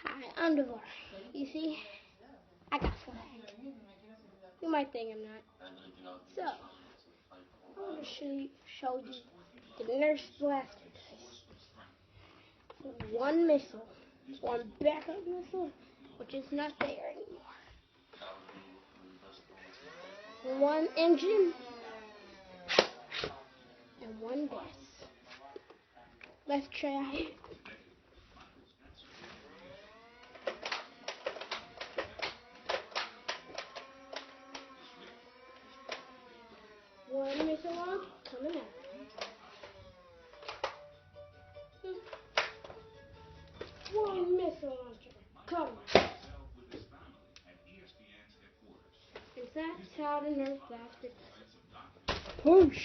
Hi, underwater. You see, I got swag. You might think I'm not. So, I want to show you the Nerf Blaster. One missile, one backup missile, which is not there anymore. One engine, and one base. Let's try. One missile launch coming out. One missile launcher coming. And that's how the Nerf Blaster does it. Push!